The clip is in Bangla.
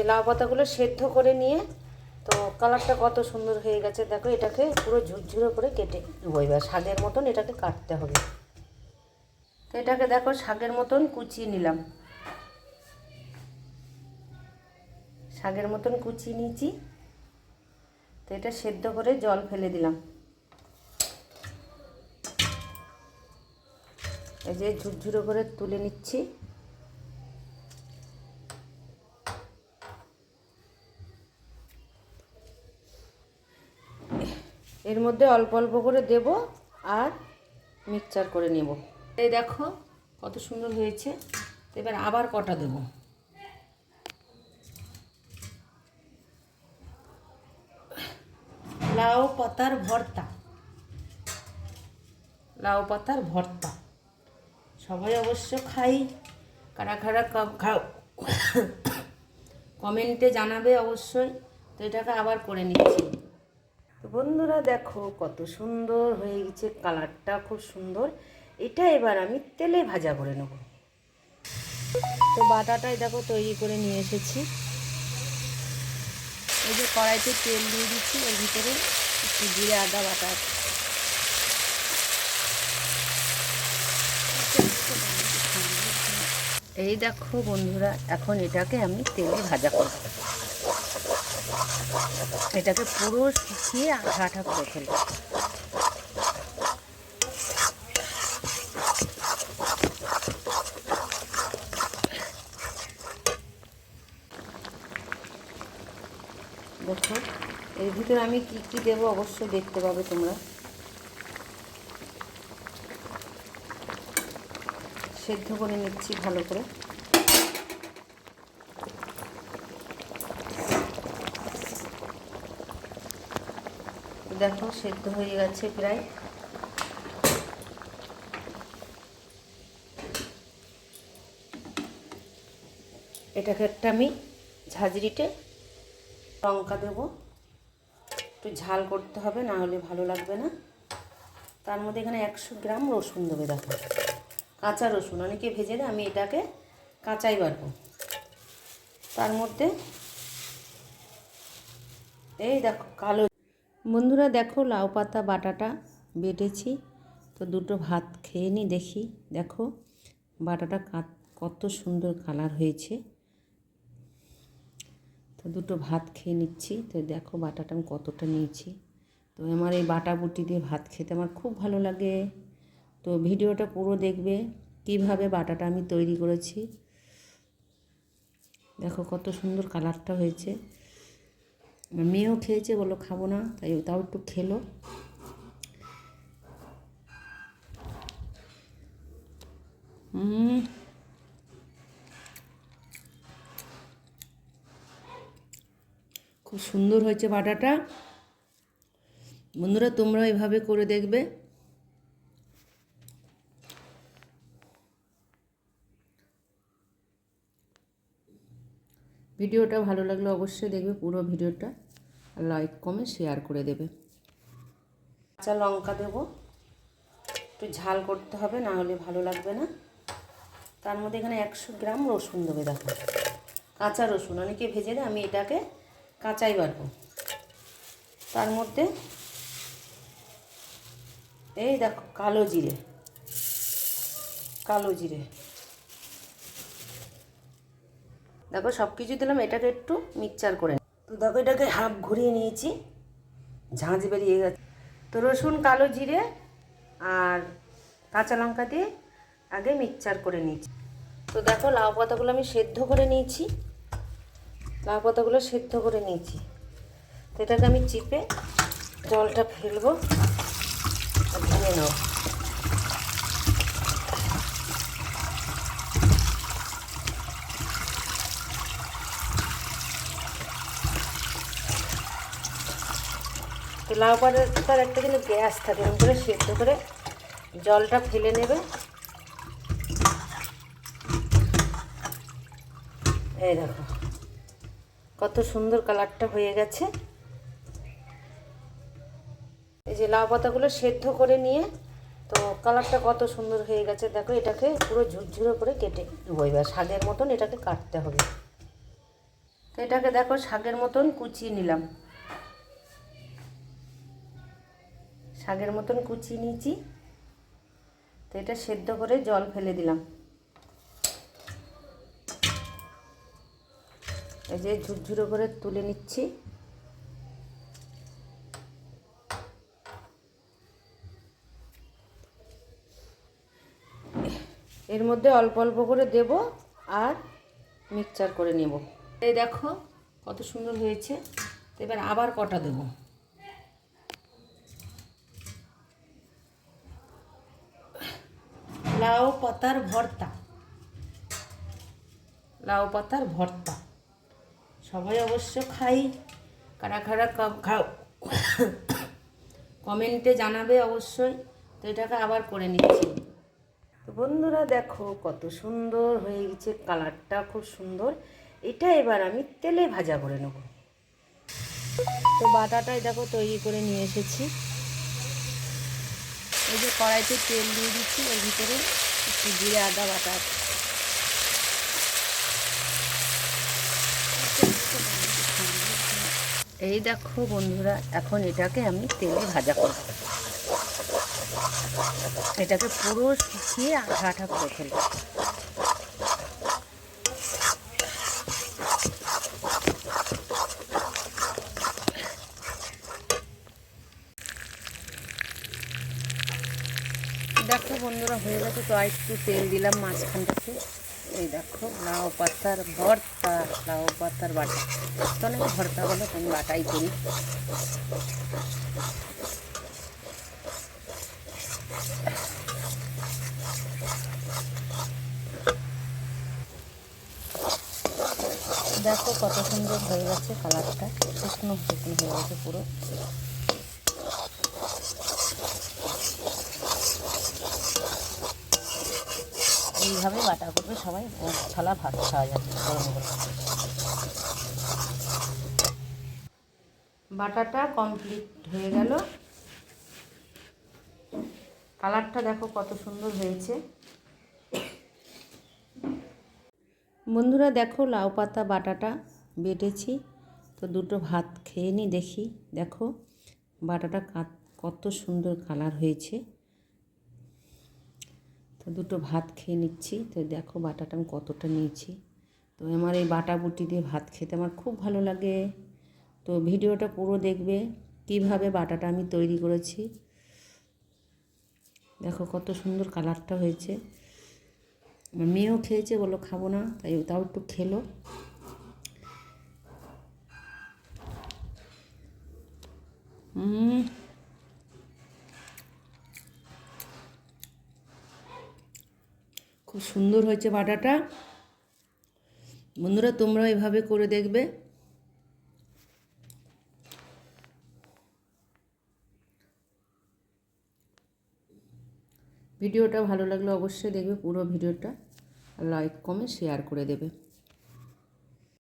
যে লাউ পাতাগুলো সেদ্ধ করে নিয়ে তো কালারটা কত সুন্দর হয়ে গেছে দেখো। এটাকে পুরো ঝুরঝুরে করে কেটে নেবো। এবার শাকের মতন এটাকে কাটতে হবে। তো এটাকে দেখো শাকের মতন কুচিয়ে নিলাম। শাকের মতন কুচিয়ে নিয়েছি। তো এটা সেদ্ধ করে জল ফেলে দিলাম। এই যে ঝুরঝুরে করে তুলে নিচ্ছি। এর মধ্যে অল্প অল্প করে দেব আর মিক্সচার করে নেব। এই দেখো কত সুন্দর হয়েছে। এবার আবার কটা দেব। লাউ পাতার ভর্তা। লাউ পাতার ভর্তা সবাই অবশ্য খাই। কারা কারা খাও কমেন্টে জানাবে অবশ্যই। তো এটাকে আবার করে নিচ্ছি। তো বন্ধুরা দেখো কত সুন্দর হয়ে গেছে, কালারটা খুব সুন্দর। এটা এবার আমি তেলে ভাজা করে নেব। তো বাটাটাই দেখো তৈরি করে নিয়ে এসেছি। এই যে কড়াইতে তেল দিয়ে দিচ্ছি, এর ভিতরে একটু জিরে আদা বাটা। এই দেখো বন্ধুরা এখন এটাকে আমি তেলে ভাজা করব। এটাকে পুরো শুকিয়ে আঠা আঠা করে ফেলব। দেখো এর ভিতরে আমি কি কি দেবো অবশ্যই দেখতে পাবে তোমরা। সেদ্ধ করে নিচ্ছি ভালো করে। দেখো সেদ্ধ হয়ে গেছে প্রায়। এটাকে একটা আমি ঝাঁঝরিতে লঙ্কা দেবো। একটু ঝাল করতে হবে, না হলে ভালো লাগবে না। তার মধ্যে এখানে 100 গ্রাম রসুন দেবে। দেখো কাঁচা রসুন, অনেকে ভেজে দেয়, আমি এটাকে কাঁচাই বাটবো। তার মধ্যে এই দেখো কালো। বন্ধুরা দেখো লাউ পাতা বাটাটা বেটেছি। তো দুটো ভাত খেয়ে নিই দেখি। দেখো বাটাটা কত সুন্দর কালার হয়েছে। তো দুটো ভাত খেয়ে নিচ্ছি। তো দেখো বাটাটা আমি কতটা নিয়েছি। তো আমার এই বাটা বুটি দিয়ে ভাত খেতে আমার খুব ভালো লাগে। তো ভিডিওটা পুরো দেখবে কিভাবে বাটাটা আমি তৈরি করেছি। দেখো কত সুন্দর কালারটা হয়েছে। মেয়েও খেয়েছে, বললো খাবো না, তাও একটু খেলো। খুব সুন্দর হয়েছে বাটাটা। বন্ধুরা তোমরা এভাবে করে দেখবে। ভিডিওটা ভালো লাগলে অবশ্যই দেখবে পুরো ভিডিওটা, আর লাইক কমেন্ট শেয়ার করে দেবে। কাঁচা লঙ্কা দেবো, একটু ঝাল করতে হবে, না হলে ভালো লাগবে না। তার মধ্যে এখানে 100 গ্রাম রসুন দেবে। দেখো কাঁচা রসুন, অনেকে ভেজে দেয়, আমি এটাকে কাঁচাই বাটবো। তার মধ্যে এই দেখো কালো জিরে। কালো জিরে দেখো সব কিছু দিলাম। এটাকে একটু মিক্সচার করে। তো দেখো এটাকে হাফ ঘুরিয়ে নিয়েছি, ঝাঁঝ বেরিয়ে গেছে। তো রসুন কালো জিরে আর কাঁচা লঙ্কা দিয়ে আগে মিক্সচার করে নিয়েছি। তো দেখো লাউ পাতাগুলো আমি সেদ্ধ করে নিয়েছি। লাউ পাতাগুলো সেদ্ধ করে নিয়েছি। তো এটাকে আমি চিপে জলটা ফেলবো আর ধুয়ে নেব। তো লাউ পাতার একটা কিন্তু গ্যাস থাকে, এরকম করে সেদ্ধ করে জলটা ফেলে নেবে। এই দেখো কত সুন্দর কালারটা হয়ে গেছে। এই যে লাউ পাতাগুলো সেদ্ধ করে নিয়ে তো কালারটা কত সুন্দর হয়ে গেছে দেখো। এটাকে পুরো ঝুরঝুরে করে কেটে নেবো। এবার শাকের মতন এটাকে কাটতে হবে। তো এটাকে দেখো শাকের মতন কুচিয়ে নিলাম, শাকের মতন কুচিয়ে নিয়েছি। তো এটা সেদ্ধ করে জল ফেলে দিলাম। এই যে ঝুরঝুরো করে তুলে নিচ্ছি। এর মধ্যে অল্প অল্প করে দেব আর মিক্সচার করে নেব। এই দেখো কত সুন্দর হয়েছে। এবার আবার কটা দেব। লাউ পাতার ভর্তা, লাউ পাতার ভর্তা সবাই অবশ্য খাই। কারা কারা খাও কমেন্টে জানাবে অবশ্যই। তো এটাকে আবার করে নিচ্ছি। তো বন্ধুরা দেখো কত সুন্দর হয়ে গেছে, কালারটা খুব সুন্দর। এটা এবার আমি তেলে ভাজা করে নেব। তো বাটাটাই দেখো তৈরি করে নিয়ে এসেছি। এই যে কড়াইতে তেল দিয়ে দিচ্ছি, এর ভিতরে একটু জিরে আদা বাটা, এই দেখো বন্ধুরা এখন এটাকে আমি তেলে ভাজা করব। এটাকে পুরো শুকিয়ে আঠা আঠা করে ফেলব। দেখো বন্ধুরা হয়ে গেছে। তো একটু তেল দিলাম মাঝখানটাতে। এই দেখো লাউ পাতার ভর্তা, লাউ পাতার বাটা। তো অনেক ভর্তা বলে, আমি বাটাই করি। দেখো কত সুন্দর হয়ে গেছে কালারটা, শুকনো শুকনো হয়ে গেছে পুরো। এইভাবে বাটা করবে সবাই, ছালা ভাত খাওয়া যাবে গরম গরম। বাটাটা কমপ্লিট হয়ে গেল। কালারটা দেখো কত সুন্দর হয়েছে। বন্ধুরা দেখো লাউ পাতা বাটাটা বেটেছি। তো দুটো ভাত খেয়ে নিই দেখি। দেখো বাটাটা কত সুন্দর কালার হয়েছে। তো দুটো ভাত খেয়ে নিচ্ছি। তো দেখো বাটাটা আমি কতটা নিয়েছি। তো আমার এই বাটা বুটি দিয়ে ভাত খেতে আমার খুব ভালো লাগে। তো ভিডিওটা পুরো দেখবে কিভাবে বাটাটা আমি তৈরি করেছি। দেখো কত সুন্দর কালারটা হয়েছে। আমার মেয়েও খেয়েছে, বললো খাবো না, তাই তাও একটু খেলো। খুব সুন্দর হয়েছে বাটাটা। বন্ধুরা তোমরা এভাবে করে দেখবে। ভিডিওটা ভালো লাগলে অবশ্যই দেখবে পুরো ভিডিওটা, লাইক কমেন্ট শেয়ার করে দেবে।